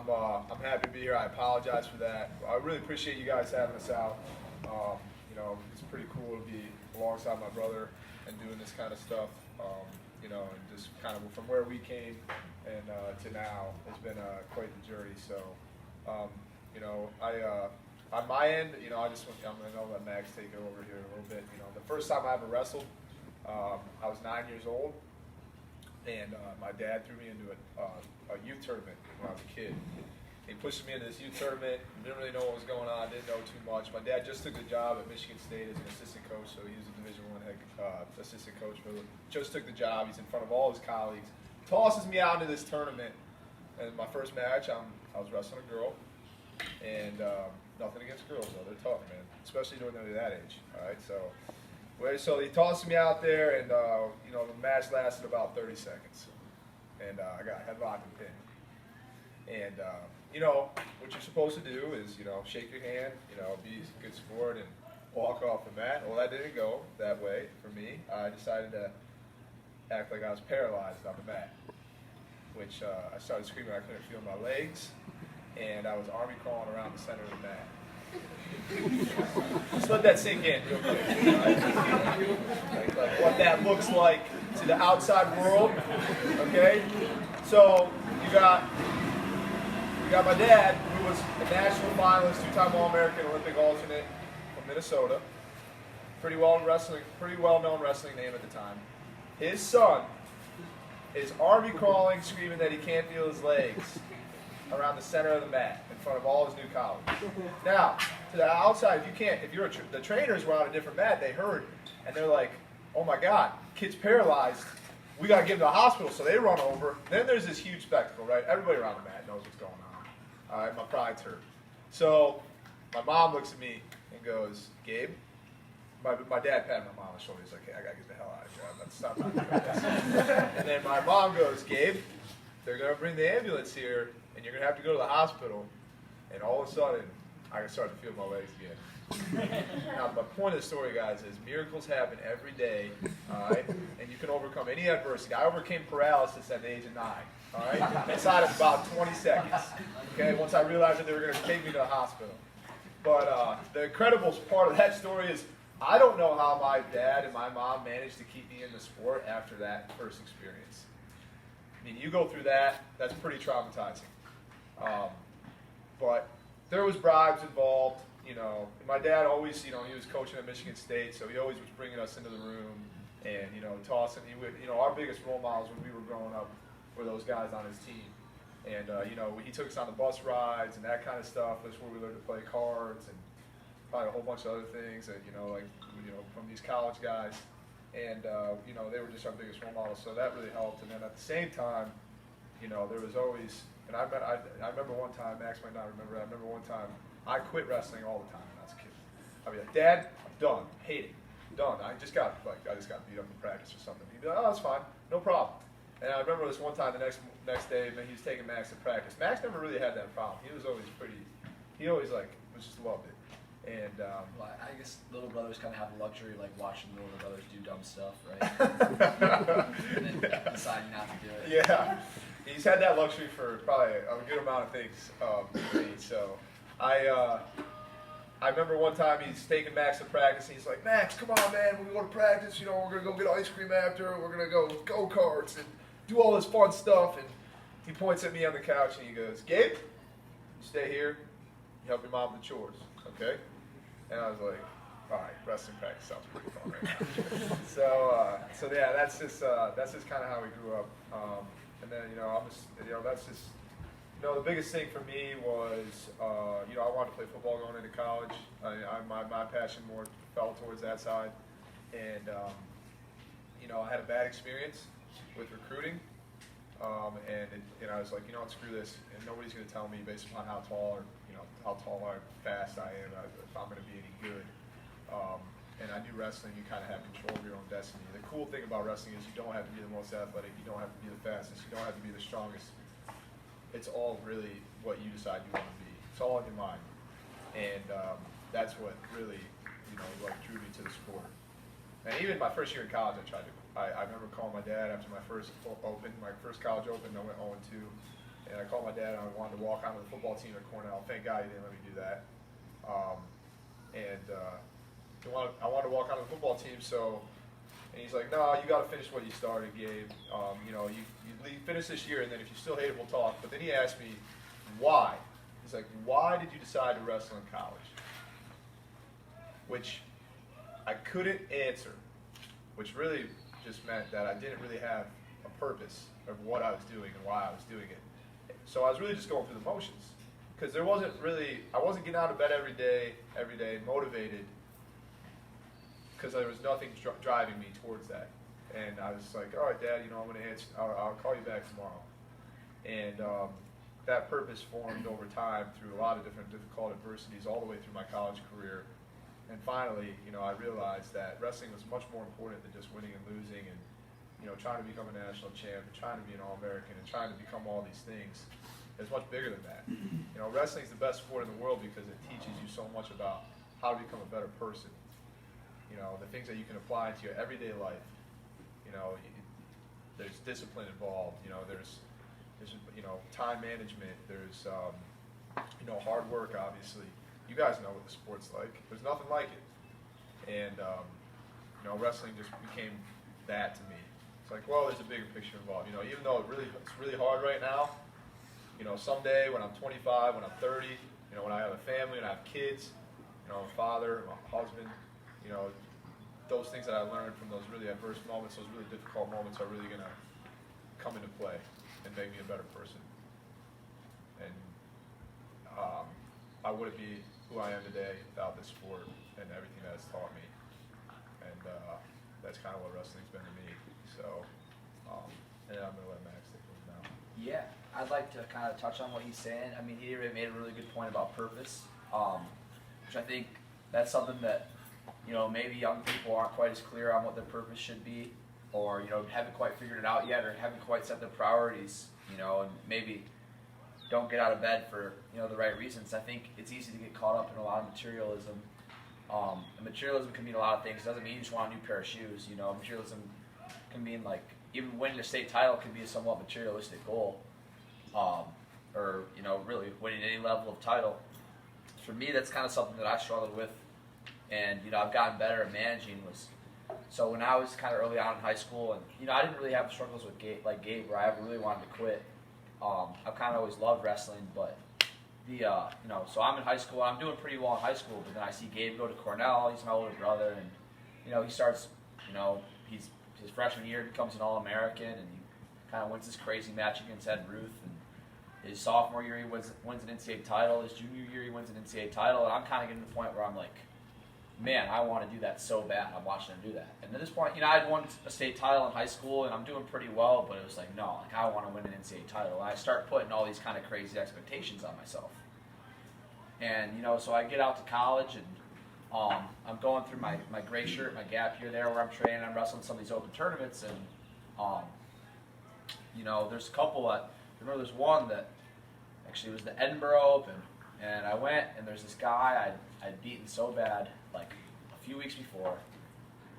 I'm happy to be here. I apologize for that. I really appreciate you guys having us out. It's pretty cool to be alongside my brother and doing this kind of stuff. And just kind of from where we came and to now, it's been quite the journey. So, on my end, I'm going to let Max take it over here a little bit. The first time I ever wrestled, I was 9 years old, and my dad threw me into a youth tournament when I was a kid. He pushed me into this youth tournament. Didn't really know what was going on. Didn't know too much. My dad just took the job at Michigan State as an assistant coach, so he was a Division I head assistant coach for them. Just took the job. He's in front of all his colleagues. Tosses me out into this tournament, and my first match, I was wrestling a girl, and nothing against girls though. They're tough, man, especially when they're that age. All right, so he tosses me out there, and the match lasted about 30 seconds, and I got headlocked and pinned. And what you're supposed to do is, shake your hand, be a good sport and walk off the mat. Well, that didn't go that way for me. I decided to act like I was paralyzed on the mat, which I started screaming. I couldn't feel my legs, and I was army crawling around the center of the mat. Just let that sink in real quick. Like what that looks like to the outside world, okay? So you got my dad, who was a national finalist, two-time All-American, Olympic alternate from Minnesota. Pretty well-known wrestling name at the time. His son is army crawling, screaming that he can't feel his legs around the center of the mat in front of all his new colleagues. Now, to the outside, the trainers were on a different mat, they heard, and they're like, oh my God, kid's paralyzed. We got to get him to the hospital, so they run over. Then there's this huge spectacle, right? Everybody around the mat knows what's going on. All right, my pride's hurt. So my mom looks at me and goes, Gabe, my dad patted my mom on the shoulder. He's like, hey, I got to get the hell out of here. Let's stop doing this. And then my mom goes, Gabe, they're going to bring the ambulance here, and you're going to have to go to the hospital. And all of a sudden, I started to feel my legs again. Now, the point of the story, guys, is miracles happen every day, all right? And you can overcome any adversity. I overcame paralysis at the age of 9, all right? Inside of about 20 seconds, okay? Once I realized that they were going to take me to the hospital. But the incredible part of that story is I don't know how my dad and my mom managed to keep me in the sport after that first experience. I mean, you go through that, that's pretty traumatizing. But there was bribes involved. My dad always, he was coaching at Michigan State, so he always was bringing us into the room and, tossing. He would, our biggest role models when we were growing up were those guys on his team. And, he took us on the bus rides and that kind of stuff. That's where we learned to play cards and probably a whole bunch of other things that, from these college guys. And, they were just our biggest role models, so that really helped. And then at the same time, there was always, and I remember one time, Max might not remember, I remember one time, I quit wrestling all the time when I was a kid. I'd be like, Dad, I'm done. Hate it. Done. I just got beat up in practice or something. He'd be like, oh, that's fine. No problem. And I remember this one time the next day, he was taking Max to practice. Max never really had that problem. He was always was just loved it. And well, I guess little brothers kind of have the luxury, like watching little brothers do dumb stuff, right? And then deciding not to do it. Yeah. He's had that luxury for probably a good amount of things for me. So I remember one time he's taking Max to practice, and he's like, Max, come on, man, when we go to practice, we're going to go get ice cream after, we're going to go go-karts and do all this fun stuff. And he points at me on the couch, and he goes, Gabe, you stay here, you help your mom with the chores, okay? And I was like, all right, wrestling practice sounds pretty fun right now. So yeah, that's just kind of how we grew up. And then, that's just, the biggest thing for me was, I wanted to play football going into college. My passion more fell towards that side. And, I had a bad experience with recruiting. And I was like, screw this. And nobody's going to tell me based upon how tall or, or fast I am, if I'm going to be any good. And I knew wrestling, you kind of have control of your own destiny. The cool thing about wrestling is you don't have to be the most athletic, you don't have to be the fastest, you don't have to be the strongest. It's all really what you decide you want to be. It's all in your mind. And that's what really, drew me to the sport. And even my first year in college, I remember calling my dad after my first college open, I went 0-2. and I called my dad and I wanted to walk onto the football team at Cornell. Thank God he didn't let me do that. I wanted to walk onto the football team, and he's like, no, you got to finish what you started, Gabe. You finish this year, and then if you still hate it, we'll talk. But then he asked me, why? He's like, why did you decide to wrestle in college? Which I couldn't answer, which really just meant that I didn't really have a purpose of what I was doing and why I was doing it. So I was really just going through the motions, because I wasn't getting out of bed every day, motivated, because there was nothing driving me towards that. And I was like, all right, Dad, I'm going to answer. I'll call you back tomorrow. And that purpose formed over time through a lot of different difficult adversities all the way through my college career. And finally, I realized that wrestling was much more important than just winning and losing and, trying to become a national champ and trying to be an All-American and trying to become all these things. It's much bigger than that. Wrestling is the best sport in the world because it teaches you so much about how to become a better person. The things that you can apply into your everyday life. There's discipline involved. There's time management. There's hard work, obviously. You guys know what the sport's like. There's nothing like it. And wrestling just became that to me. It's like, well, there's a bigger picture involved. Even though it's really hard right now. Someday when I'm 25, when I'm 30, when I have a family and I have kids, I'm a father, I'm a husband, those things that I learned from those really adverse moments, those really difficult moments are really going to come into play and make me a better person. And I wouldn't be who I am today without this sport and everything that it's taught me. And that's kind of what wrestling's been to me. So, and I'm going to let Max take it now. Yeah, I'd like to kind of touch on what he's saying. I mean, he made a really good point about purpose, which I think that's something that, maybe young people aren't quite as clear on what their purpose should be, or, haven't quite figured it out yet, or haven't quite set their priorities, and maybe don't get out of bed for, the right reasons. I think it's easy to get caught up in a lot of materialism. And materialism can mean a lot of things. It doesn't mean you just want a new pair of shoes, Materialism can mean, like, even winning a state title can be a somewhat materialistic goal, or, really winning any level of title. For me, that's kind of something that I struggled with. And, I've gotten better at managing so when I was kind of early on in high school, and, I didn't really have struggles with Gabe, where I really wanted to quit. I've kind of always loved wrestling, but so I'm in high school, and I'm doing pretty well in high school, but then I see Gabe go to Cornell. He's my older brother, and, he starts, he's his freshman year becomes an All-American, and he kind of wins this crazy match against Ed Ruth, and his sophomore year he wins an NCAA title. His junior year he wins an NCAA title, and I'm kind of getting to the point where I'm like, man, I want to do that so bad. I'm watching him do that. And at this point, I'd won a state title in high school, and I'm doing pretty well, but it was like, no, I want to win an NCAA title. And I start putting all these kind of crazy expectations on myself. And, so I get out to college, and I'm going through my gray shirt, my gap year there where I'm training. I'm wrestling some of these open tournaments, and, there's a couple. I remember there's one that actually was the Edinburgh Open, and I went, and there's this guy I'd beaten so bad, like a few weeks before,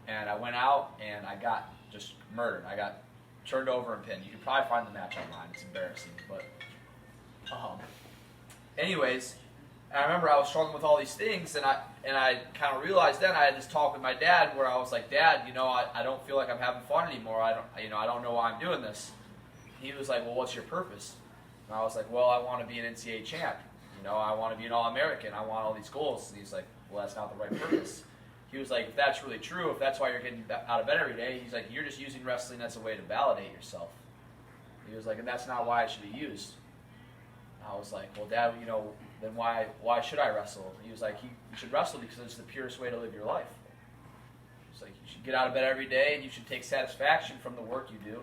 and I went out and I got just murdered. I got turned over and pinned. You can probably find the match online. It's embarrassing, but anyways, I remember I was struggling with all these things, and I kind of realized then I had this talk with my dad where I was like, Dad, I don't feel like I'm having fun anymore. I don't know why I'm doing this. He was like, well, what's your purpose? And I was like, well, I want to be an NCAA champ. I want to be an All-American. I want all these goals. And he's like, well, that's not the right purpose. He was like, if that's really true, if that's why you're getting out of bed every day, he's like, you're just using wrestling as a way to validate yourself. He was like, and that's not why it should be used. And I was like, well, Dad, then why should I wrestle? He was like, you should wrestle because it's the purest way to live your life. He's like, you should get out of bed every day, and you should take satisfaction from the work you do.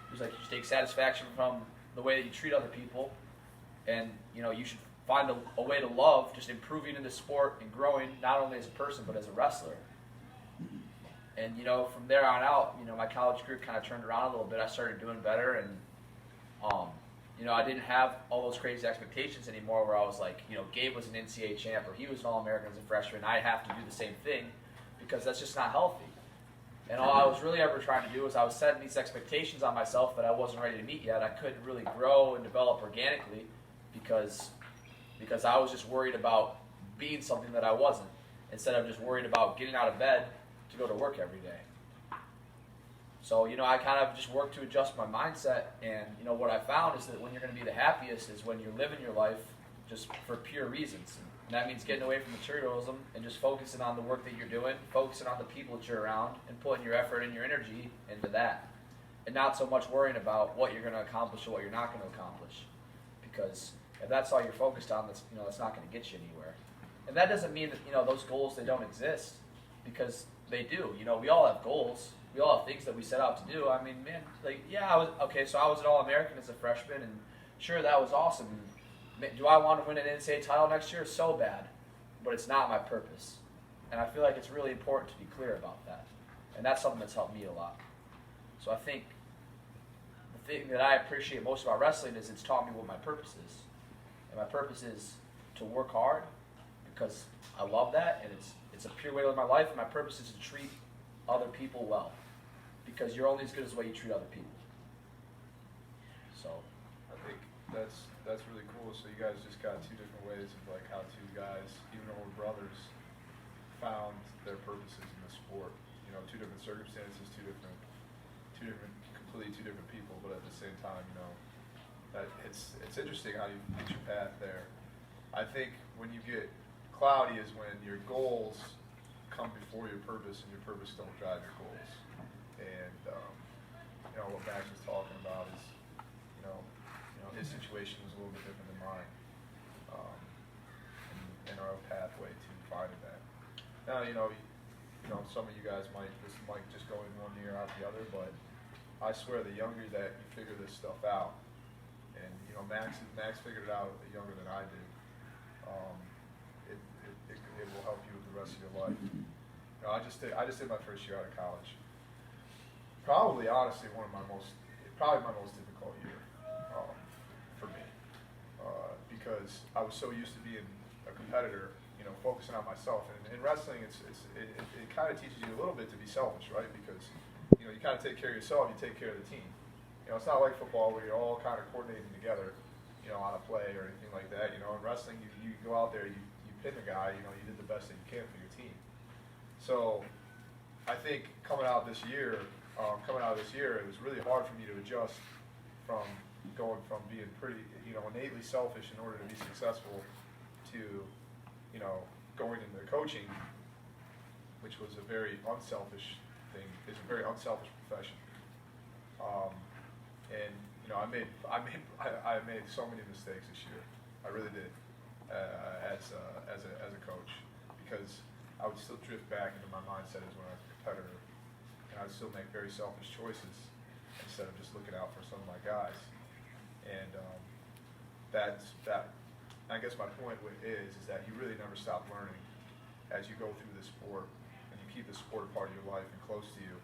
He was like, you should take satisfaction from the way that you treat other people, and you should find a way to love just improving in the sport and growing not only as a person but as a wrestler. And from there on out, my college career kind of turned around a little bit. I started doing better, and I didn't have all those crazy expectations anymore where I was like, Gabe was an NCAA champ or he was an All-American as a freshman. I have to do the same thing because that's just not healthy. And all I was really ever trying to do was I was setting these expectations on myself that I wasn't ready to meet yet. I couldn't really grow and develop organically because I was just worried about being something that I wasn't, instead of just worried about getting out of bed to go to work every day. So, I kind of just worked to adjust my mindset, and, what I found is that when you're going to be the happiest is when you're living your life just for pure reasons. And that means getting away from materialism and just focusing on the work that you're doing, focusing on the people that you're around, and putting your effort and your energy into that. And not so much worrying about what you're going to accomplish or what you're not going to accomplish. Because if that's all you're focused on, that's not going to get you anywhere. And that doesn't mean that, those goals, they don't exist, because they do. We all have goals. We all have things that we set out to do. I mean, man, I was an All-American as a freshman, and sure, that was awesome. Do I want to win an NCAA title next year? So bad. But it's not my purpose. And I feel like it's really important to be clear about that. And that's something that's helped me a lot. So I think the thing that I appreciate most about wrestling is it's taught me what my purpose is. And my purpose is to work hard because I love that, and it's a pure way to live my life, and my purpose is to treat other people well. Because you're only as good as the way you treat other people. So I think that's really cool. So you guys just got two different ways of how two guys, even though we're brothers, found their purposes in the sport. Two different circumstances, completely two different people, but at the same time, that it's interesting how you get your path there. I think when you get cloudy is when your goals come before your purpose, and your purpose don't drive your goals. And what Max was talking about is, his situation was a little bit different than mine, and our pathway to finding that. Now, some of you guys might just go in one ear out the other, but I swear the younger that you figure this stuff out, and Max figured it out younger than I did. It will help you with the rest of your life. I just did my first year out of college. Probably, honestly, probably my most difficult year for me, because I was so used to being a competitor, focusing on myself. And in wrestling, it kind of teaches you a little bit to be selfish, right? Because you kind of take care of yourself, you take care of the team. It's not like football where you're all kind of coordinating together, on a play or anything like that. In wrestling, you go out there, you pin the guy, you did the best that you can for your team. So I think coming out this year, it was really hard for me to adjust from going from being pretty, innately selfish in order to be successful to, going into coaching, which was a very unselfish thing. It's a very unselfish profession. And I made so many mistakes this year. I really did, as a coach, because I would still drift back into my mindset as when I was a competitor, and I would still make very selfish choices instead of just looking out for some of my guys. And I guess my point is that you really never stop learning as you go through the sport, and you keep the sport a part of your life and close to you.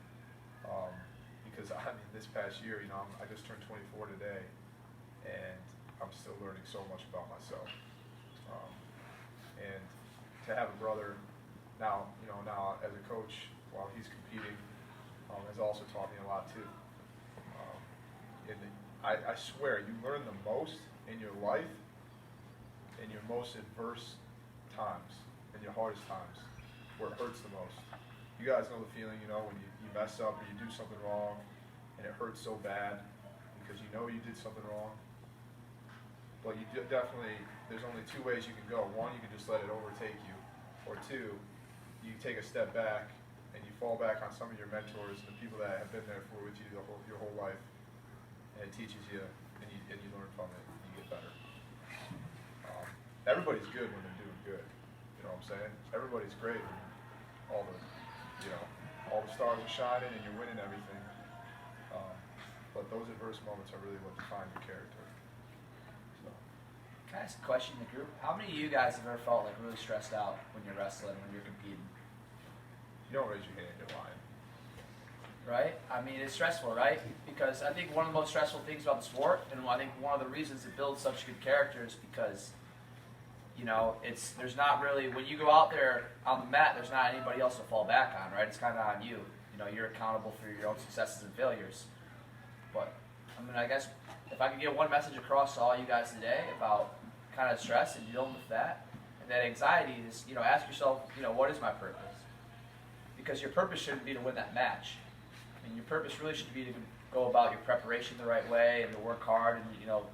Because this past year, I just turned 24 today, and I'm still learning so much about myself. And to have a brother now as a coach while he's competing has also taught me a lot too. And I swear, you learn the most in your life in your most adverse times, in your hardest times, where it hurts the most. You guys know the feeling, when you mess up or you do something wrong, and it hurts so bad because you did something wrong. But you definitely, there's only two ways you can go. One, you can just let it overtake you, or two, you take a step back and you fall back on some of your mentors and the people that have been there with you your whole life, and it teaches you, and you learn from it, and you get better. Everybody's good when they're doing good. You know what I'm saying? Everybody's great when all the stars are shining and you're winning everything. But those adverse moments are really what define your character. So. Can I ask a question in the group? How many of you guys have ever felt really stressed out when you're wrestling, when you're competing? You don't raise your hand, you're lying. Right? I mean, it's stressful, right? Because I think one of the most stressful things about the sport, and I think one of the reasons it builds such good character is because, there's not really, when you go out there on the mat, there's not anybody else to fall back on, right? It's kind of on you. you know, you're accountable for your own successes and failures. But I mean, I guess if I could get one message across to all you guys today about kind of stress and dealing with that and that anxiety is, you know, ask yourself, you know, what is my purpose? Because your purpose shouldn't be to win that match. I mean, your purpose really should be to go about your preparation the right way and to work hard. And, you know,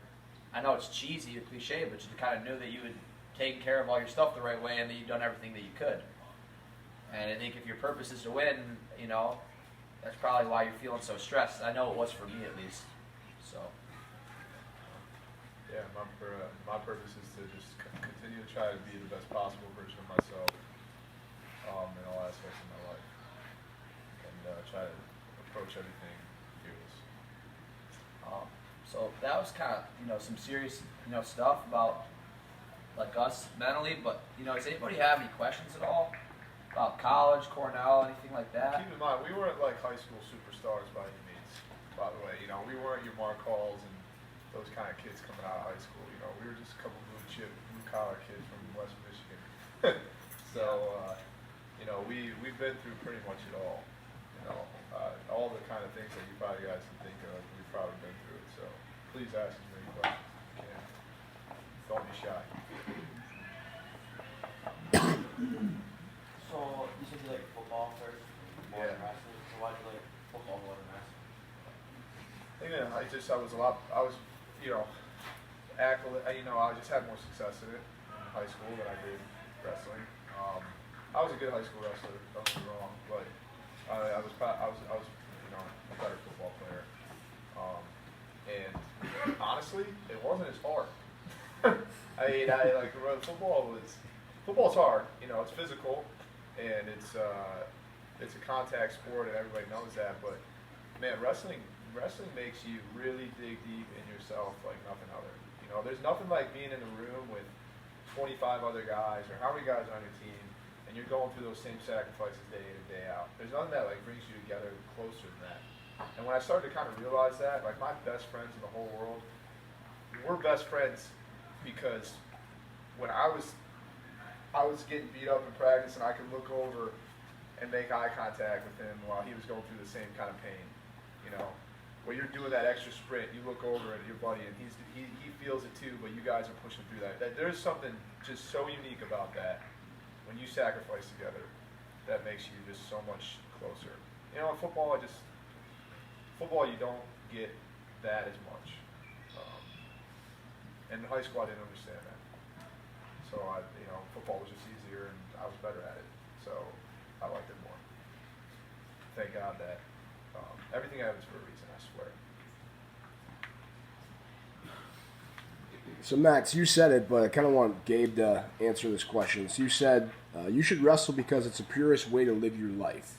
I know it's cheesy or cliche, but you kind of knew that you had taken care of all your stuff the right way and that you've done everything that you could. And I think if your purpose is to win, you know, that's probably why you're feeling so stressed. I know it was for me at least. So. Yeah, my purpose is to just continue to try to be the best possible version of myself in all aspects of my life, and try to approach everything fearless. So that was kind of, you know, some serious, you know, stuff about like us mentally. But, you know, does anybody have any questions at all about college, Cornell, anything like that? Keep in mind, we weren't like high school superstars by any means. By the way, you know, we weren't your Mark Halls and those kind of kids coming out of high school. You know, we were just a couple blue collar kids from West Michigan. So, you know, we've been through pretty much it all. You know, all the kind of things that you probably guys can think of, we've probably been through it. So please ask as many questions as you can. Don't be shy. So you said you like football first, more Yeah. than wrestling. So why'd you like football more than wrestling? I was, you know, I just had more success in it in high school than I did wrestling. I was a good high school wrestler, don't get me wrong, but I was, you know, a better football player. And honestly, it wasn't as hard. Football's hard. You know, it's physical, and it's a contact sport, and everybody knows that. But man, wrestling makes you really dig deep in yourself like nothing other. You know, there's nothing like being in a room with 25 other guys, or how many guys are on your team, and you're going through those same sacrifices day in and day out. There's nothing that like brings you together closer than that. And when I started to kind of realize that, like my best friends in the whole world, we're best friends because when I was getting beat up in practice, and I could look over and make eye contact with him while he was going through the same kind of pain. You know, where you're doing that extra sprint, you look over at your buddy, and he feels it too, but you guys are pushing through that. There's something just so unique about that when you sacrifice together that makes you just so much closer. You know, in football, you don't get that as much. And in high school, I didn't understand that. So football was just easier, and I was better at it. So I liked it more. Thank God that everything happens for a reason, I swear. So Max, you said it, but I kind of want Gabe to answer this question. So you said you should wrestle because it's the purest way to live your life,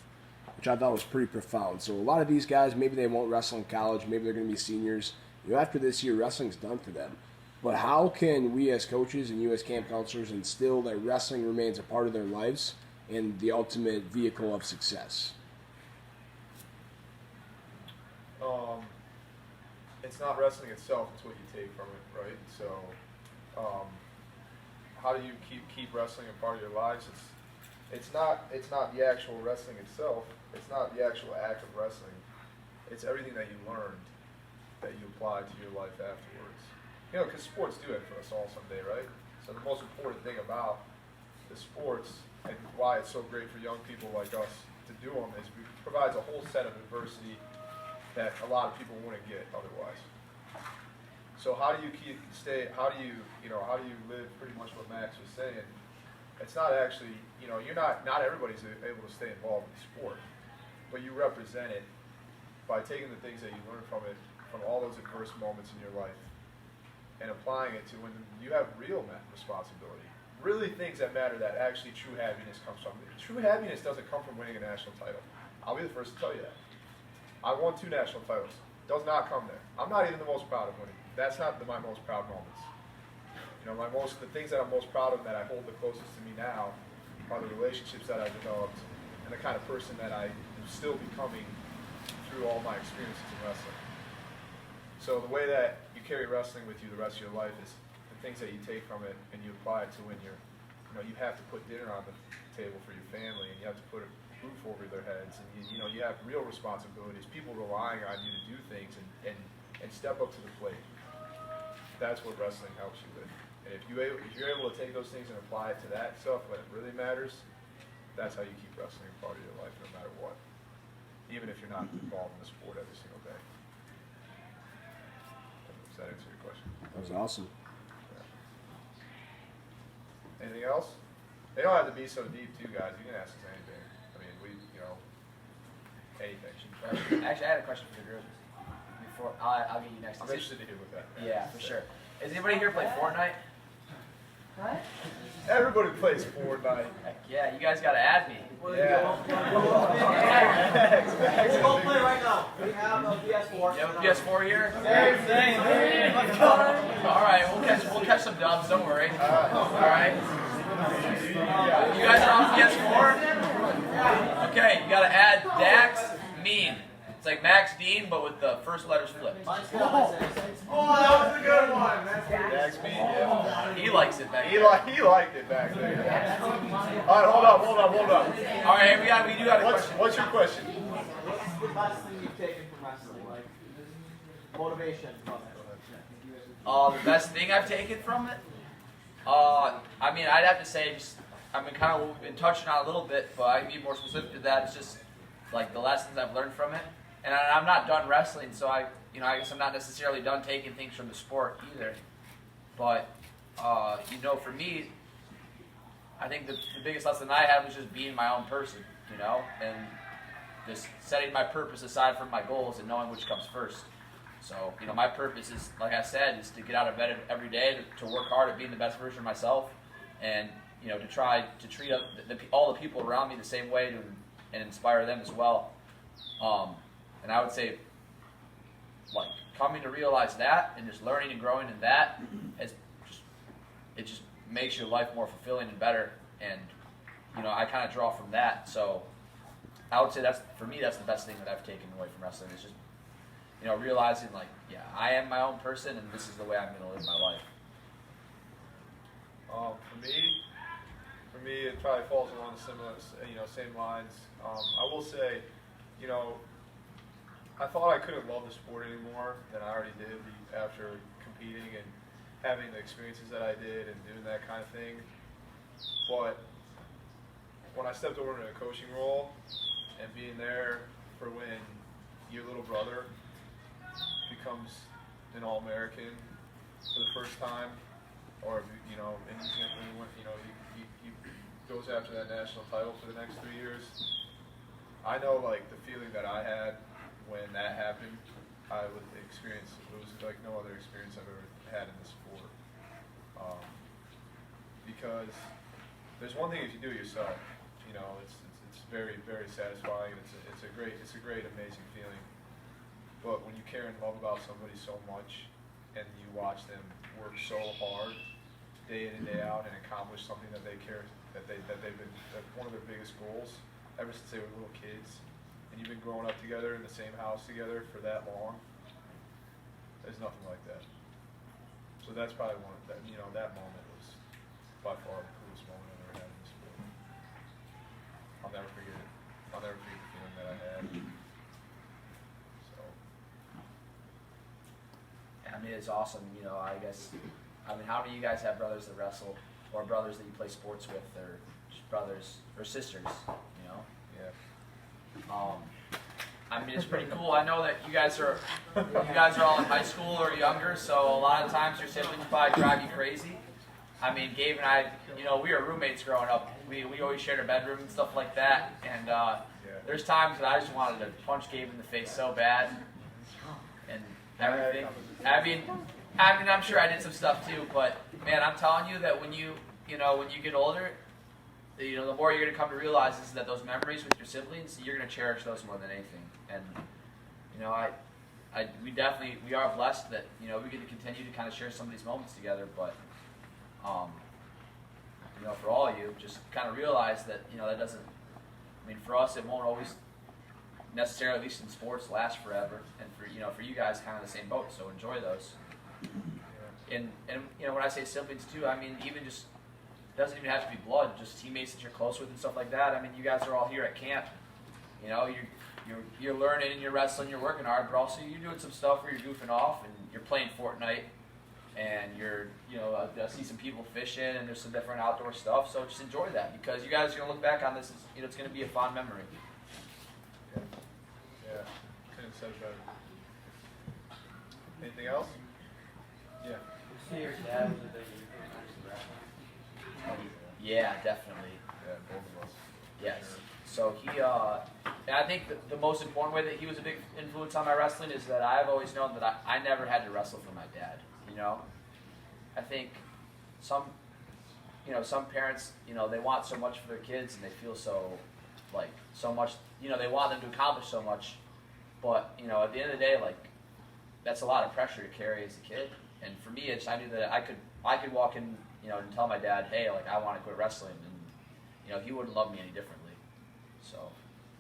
which I thought was pretty profound. So a lot of these guys, maybe they won't wrestle in college, maybe they're going to be seniors. You know, after this year, wrestling's done for them. But how can we as coaches and you as camp counselors instill that wrestling remains a part of their lives and the ultimate vehicle of success? It's not wrestling itself, it's what you take from it, right? So how do you keep wrestling a part of your lives? It's not the actual wrestling itself, it's not the actual act of wrestling, it's everything that you learned that you apply to your life afterwards. You know, because sports do it for us all someday, right? So the most important thing about the sports and why it's so great for young people like us to do them is it provides a whole set of adversity that a lot of people wouldn't get otherwise. So how do you live pretty much what Max was saying? It's not actually, not everybody's able to stay involved in the sport, but you represent it by taking the things that you learn from it, from all those adverse moments in your life, and applying it to when you have real responsibility, really things that matter, that actually true happiness comes from. True happiness doesn't come from winning a national title. I'll be the first to tell you that. I won 2 national titles. Does not come there. I'm not even the most proud of winning. That's not my most proud moments. You know, the things that I'm most proud of, that I hold the closest to me now, are the relationships that I developed and the kind of person that I am still becoming through all my experiences in wrestling. So the way that you carry wrestling with you the rest of your life is the things that you take from it and you apply it to when you have to put dinner on the table for your family, and you have to put roof over their heads, and you have real responsibilities. People relying on you to do things and step up to the plate. That's what wrestling helps you with. And if you're able to take those things and apply it to that stuff when it really matters, that's how you keep wrestling a part of your life, no matter what. Even if you're not involved in the sport every single day. Does that answer your question? That was awesome. Anything else? They don't have to be so deep, too, guys. You can ask us anything. I mean, anything. Actually, I had a question for the group. Before I'll get you next. I'm interested to hear what that. Yeah, for sure. Is anybody here play Fortnite? What? Everybody plays Fortnite. Heck yeah, you guys gotta add me. Yeah. We'll go play right now. We have a PS4. You have a PS4 here? Same. Let's go. All right, we'll catch some dubs. Don't worry. All right. You guys are on PS4? Okay, you gotta add Dax Mean. It's like Max Dean, but with the first letters flipped. Oh, that was a good one. Dax Mean, yeah. He likes it back He there. liked it back there. All right, hold up. All right, we do got a question. What's your question? What's the best thing you've taken from wrestling? Like, motivation from it. The best thing I've taken from it? I mean, I'd have to say just, kind of what we've been touching on a little bit, but I can be more specific to that. It's just like the lessons I've learned from it. And I'm not done wrestling, so I guess I'm not necessarily done taking things from the sport either. But, for me, I think the biggest lesson I had was just being my own person, and just setting my purpose aside from my goals and knowing which comes first. So, my purpose is, like I said, is to get out of bed every day, to work hard at being the best version of myself, and, to try to treat all the people around me the same way and inspire them as well. And I would say, like, coming to realize that and just learning and growing in that, it just makes your life more fulfilling and better. And, I kind of draw from that. So I would say that's the best thing that I've taken away from wrestling is just, realizing, like, yeah, I am my own person and this is the way I'm going to live my life. For me, it probably falls along the same lines. I will say, I thought I couldn't love the sport anymore than I already did after competing and having the experiences that I did and doing that kind of thing. But when I stepped over into a coaching role and being there for when your little brother becomes an All-American for the first time, or and he's he goes after that national title for the next 3 years. I know, like, the feeling that I had when that happened, I would experience. It was like no other experience I've ever had in the sport. Because there's one thing if you do it yourself, it's very, very satisfying. It's a great, amazing feeling. But when you care and love about somebody so much, and you watch them work so hard, day in and day out, and accomplish something that they care, that one of their biggest goals ever since they were little kids, and you've been growing up together in the same house together for that long, there's nothing like that. So that's probably that moment was by far the coolest moment I've ever had in the sport. I'll never forget it. I'll never forget the feeling that I had. So. I mean, it's awesome, how many of you guys have brothers that wrestle, or brothers that you play sports with, or just brothers or sisters, Yeah. It's pretty cool. I know that you guys are all in high school or younger, so a lot of times your siblings probably drive you crazy. Gabe and I, we were roommates growing up. We always shared a bedroom and stuff like that, and there's times that I just wanted to punch Gabe in the face so bad, and everything. I'm sure I did some stuff too, but man, I'm telling you that when you get older, the more you're going to come to realize is that those memories with your siblings, you're going to cherish those more than anything. And we are blessed that we get to continue to kind of share some of these moments together. But for all of you, just kind of realize that that doesn't. For us, it won't always necessarily, at least in sports, last forever. And for you guys, kind of the same boat. So enjoy those. And when I say siblings too, even just it doesn't even have to be blood, just teammates that you're close with and stuff like that. I mean, you guys are all here at camp. You know, you're learning and you're wrestling, you're working hard, but also you're doing some stuff where you're goofing off and you're playing Fortnite, and you're, you know, I see some people fishing and there's some different outdoor stuff. So just enjoy that, because you guys are gonna look back on this as, you know, it's gonna be a fond memory. Yeah, couldn't have said it better. Anything else? Yeah. See, your dad was a big influence in wrestling. Yeah, definitely. Yeah, both of us. Yes. Sure. So he, and I think the most important way that he was a big influence on my wrestling is that I've always known that I never had to wrestle for my dad. You know, I think some parents, you know, they want so much for their kids and they feel so much, you know, they want them to accomplish so much, but you know, at the end of the day, like, that's a lot of pressure to carry as a kid. And for me, I knew that I could walk in, you know, and tell my dad, hey, like, I want to quit wrestling, and you know, he wouldn't love me any differently. So,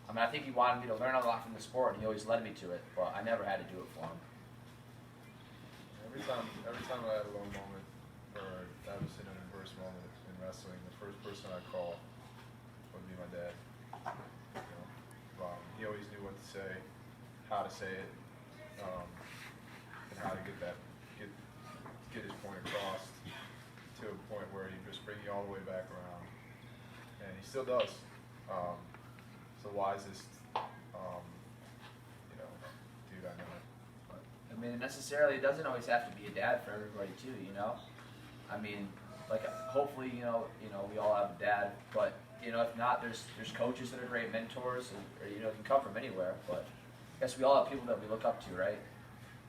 I mean, I think he wanted me to learn a lot from the sport, and he always led me to it, but I never had to do it for him. Every time I had a low moment, or I was in an adverse moment in wrestling, the first person I'd call would be my dad. You know, he always knew what to say, how to say it, and how to get his point across to a point where he'd just bring you all the way back around, and he still does. It's the wisest, you know, dude I know. I mean, necessarily, it doesn't always have to be a dad for everybody too, you know? I mean, like, hopefully, you know, we all have a dad, but, you know, if not, there's coaches that are great mentors, or, you know, it can come from anywhere, but I guess we all have people that we look up to, right?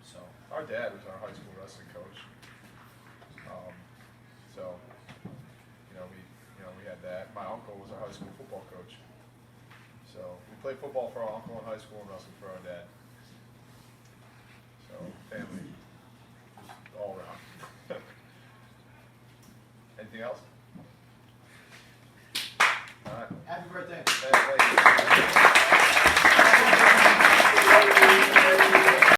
So. Our dad was our high school wrestling coach. So, we had that. My uncle was our high school football coach. So we played football for our uncle in high school and wrestled for our dad. So family, just all around. Anything else? All right. Happy birthday. Hey,